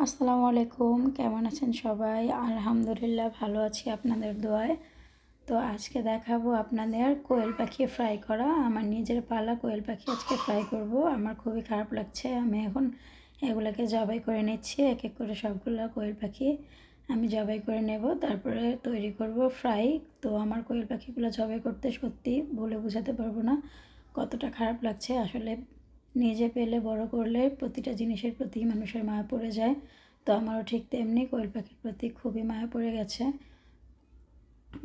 আসসালামু আলাইকুম, কেমন আছেন সবাই? আলহামদুলিল্লাহ ভালো আছি আপনাদের দোয়ায়। তো আজকে দেখাবো আপনাদের কোয়েল পাখি ফ্রাই করা। আমার নিজের পালা কোয়েল পাখি আজকে ফ্রাই করব। আমার খুবই খারাপ লাগছে। আমি এখন এগুলোকে জবাই করে নিচ্ছি, এক এক করে সবগুলো কোয়েল পাখি আমি জবাই করে নেব, তারপরে তৈরি করব ফ্রাই। তো আমার কোয়েল পাখিগুলো জবাই করতে সত্যি বলে বোঝাতে পারবো না কতটা খারাপ লাগছে। আসলে নিজে পেলে বড় করলে প্রতিটা জিনিসের প্রতি মানুষের মায়া পড়ে যায়। তো আমারও ঠিক তেমনি কোয়েল পাখির প্রতি খুবই মায়া পড়ে গেছে।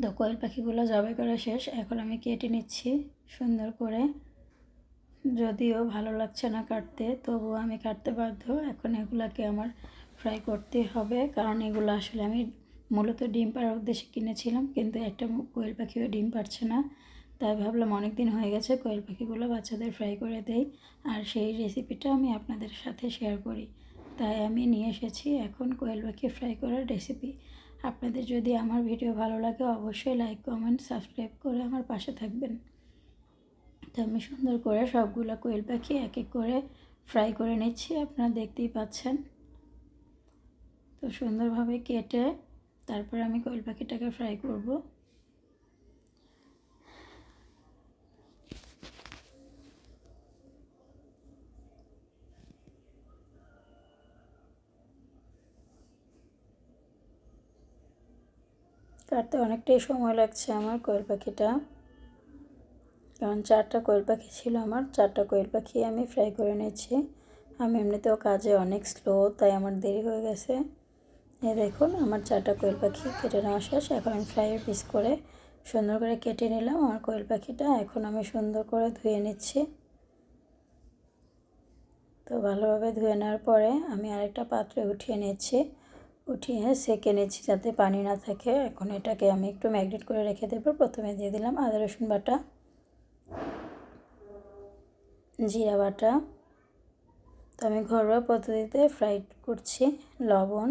তো কোয়েল পাখিগুলো জবাই করা শেষ, এখন আমি কেটে নিচ্ছি সুন্দর করে। যদিও ভালো লাগছে না কাটতে, তবুও আমি কাটতে বাধ্য। এখন এগুলাকে আমার ফ্রাই করতে হবে, কারণ এগুলো আসলে আমি মূলত ডিম পাড়ার উদ্দেশ্যে কিনেছিলাম, কিন্তু একটা কোয়েল পাখিও ডিম পারছে না। তাই ভাবলাম অনেক দিন হয়ে গেছে কোয়েল পাখিগুলো বাচ্চাদের ফ্রাই করে দেই, আর সেই রেসিপিটা আমি আপনাদের সাথে শেয়ার করি। তাই আমি নিয়ে এসেছি এখন কোয়েল পাখি ফ্রাই করার রেসিপি। আপনাদের যদি আমার ভিডিও ভালো লাগে অবশ্যই লাইক, কমেন্ট, সাবস্ক্রাইব করে আমার পাশে থাকবেন। তো আমি সুন্দর করে সবগুলো কোয়েল পাখি এক এক করে ফ্রাই করে নিচ্ছি, আপনারা দেখতেই পাচ্ছেন। তো সুন্দরভাবে কেটে তারপর আমি কোয়েল পাখিটাকে ফ্রাই করব। কাটতে অনেকটাই সময় লাগছে আমার কোয়েল পাখিটা, কারণ 4টা কোয়েল পাখি ছিল আমার। 4টা কোয়েল পাখি আমি ফ্রাই করে নিয়েছি। আমি এমনিতেও কাজে অনেক স্লো, তাই আমার দেরি হয়ে গেছে। এই দেখুন আমার 4টা কোয়েল পাখি কেটে নেওয়া শেষ। এখন আমি ফ্রাইয়ের পিস করে সুন্দর করে কেটে নিলাম আমার কোয়েল পাখিটা। এখন আমি সুন্দর করে ধুয়ে নিচ্ছি। তো ভালোভাবে ধুয়ে নেওয়ার পরে আমি আরেকটা পাত্রে উঠিয়ে নিচ্ছি, উঠিয়ে সেঁকে নিচ্ছি যাতে পানি না থাকে। এখন এটাকে আমি একটু ম্যারিনেট করে রেখে দেবো। প্রথমে দিয়ে দিলাম আদা রসুন বাটা, জিরা বাটা। তো আমি ঘরোয়া পদ্ধতিতে ফ্রাই করছি। লবণ,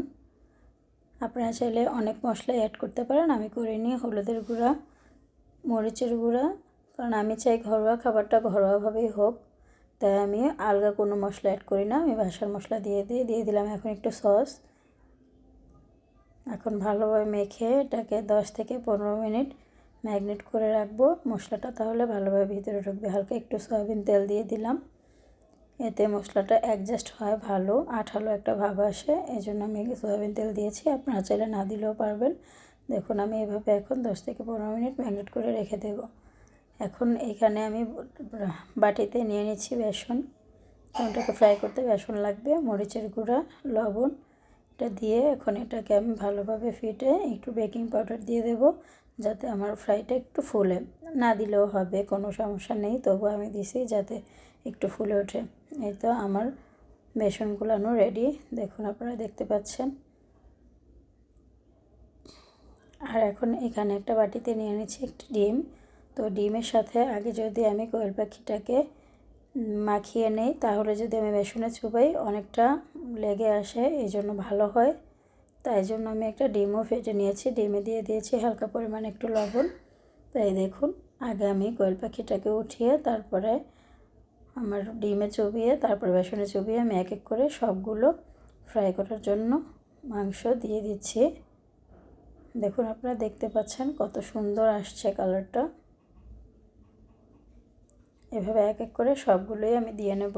আপনারা চাইলে অনেক মশলা অ্যাড করতে পারেন, আমি করিনি। হলুদের গুঁড়া, মরিচের গুঁড়া, কারণ আমি চাই ঘরোয়া খাবারটা ঘরোয়াভাবেই হোক, তাই আমি আলগা কোনো মশলা অ্যাড করি না। আমি বাসার মশলা দিয়ে দিলাম এখন একটু সস। এখন ভালোভাবে মেখে এটাকে 10 থেকে 15 মিনিট ম্যারিনেট করে রাখবো মশলাটা, তাহলে ভালোভাবে ভিতরে ঢুকবে। হালকা একটু সয়াবিন তেল দিয়ে দিলাম, এতে মশলাটা অ্যাডজাস্ট হয়, ভালো আঠালো একটা ভাব আসে, এই জন্য আমি সয়াবিন তেল দিয়েছি। আপনারা চাইলে না দিলেও পারবেন। দেখুন আমি এভাবে এখন 10 থেকে 15 মিনিট ম্যারিনেট করে রেখে দেব। এখন এখানে আমি বাটিতে নিয়ে নিচ্ছি বেসন। ওটাকে ফ্রাই করতে বেসন লাগবে, মরিচের গুঁড়া, লবণ, এটা দিয়ে এখন এটাকে আমি ভালোভাবে ফেটে একটু বেকিং পাউডার দিয়ে দেব, যাতে আমার ফ্রাইটা একটু ফুলে। না দিলেও হবে, কোনো সমস্যা নেই, তবু আমি দিছি যাতে একটু ফুলে ওঠে। এই তো আমার বেসন গুলানো রেডি, দেখুন আপনারা দেখতে পাচ্ছেন। আর এখন এখানে একটা বাটিতে নিয়ে নিচ্ছি একটি ডিম। তো ডিমের সাথে আগে যদি আমি কোয়েল পাখিটাকে মাখিয়ে নেই, তাহলে যদি আমি বেসনে চুবাই অনেকটা লেগে আসে, এই জন্য ভালো হয়। তাই জন্য আমি একটা ডিমও ফেটে নিয়েছি, ডিমে দিয়ে দিয়েছি হালকা পরিমাণে একটু লবণ। তাই দেখুন আগে আমি কোয়েল পাখিটাকে উঠিয়ে তারপরে আমার ডিমে চুবিয়ে তারপরে বেসনে চুবিয়ে আমি এক এক করে সবগুলো ফ্রাই করার জন্য মাংস দিয়ে দিচ্ছি। দেখুন আপনারা দেখতে পাচ্ছেন কত সুন্দর আসছে কালারটা। এভাবে এক এক করে সবগুলোই আমি দিয়ে নেব।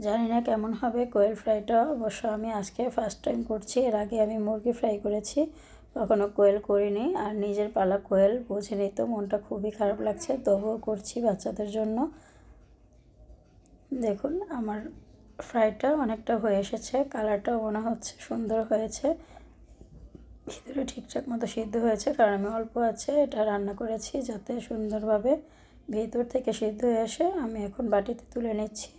জানি না কেমন হবে কোয়েল ফ্রাইটা, অবশ্য আমি আজকে ফার্স্ট টাইম করছি। এর আগে আমি মুরগি ফ্রাই করেছি, কখনো কোয়েল করিনি। আর নিজের পালা কোয়েল বুঝিনি, তো মনটা খুবই খারাপ লাগছে, তবুও করছি বাচ্চাদের জন্য। দেখুন আমার ফ্রাইটা অনেকটা হয়ে এসেছে, কালারটাও মনে হচ্ছে সুন্দর হয়েছে, ভিতরে ঠিকঠাক মতো সিদ্ধ হয়েছে, কারণ আমি অল্প আছে এটা রান্না করেছি যাতে সুন্দরভাবে ভেতর থেকে সিদ্ধ হয়ে আসে। আমি এখন বাটিতে তুলে নিচ্ছি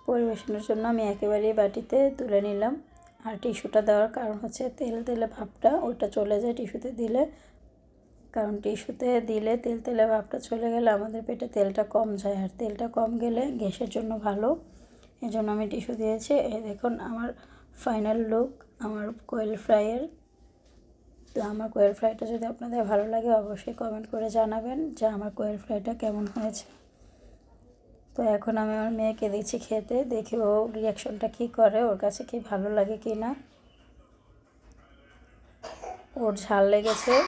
পরিবেশনের জন্য। আমি একেবারেই বাটিতে তুলে নিলাম। আর টিস্যুটা দেওয়ার কারণ হচ্ছে তেল তেলে ভাবটা ওটা চলে যায় টিস্যুতে দিলে, কারণ টিস্যুতে দিলে তেল তেলে ভাবটা চলে গেলে আমাদের পেটে তেলটা কম যায়, আর তেলটা কম গেলে গ্যাসের জন্য ভালো, এই জন্য আমি টিস্যু দিয়েছি। এই দেখুন আমার ফাইনাল লুক আমার কোয়েল ফ্রাইয়ের। তো আমার কোয়েল ফ্রাইটা যদি আপনাদের ভালো লাগে অবশ্যই কমেন্ট করে জানাবেন যে আমার কোয়েল ফ্রাইটা কেমন হয়েছে। তো তো এখন আমি আমার মেয়েকে দিচ্ছি খেতে, দেখি ও রিয়াকশনটা কী করে, ওর কাছে কি ভালো লাগে কি না। ওর ঝাল লেগেছে।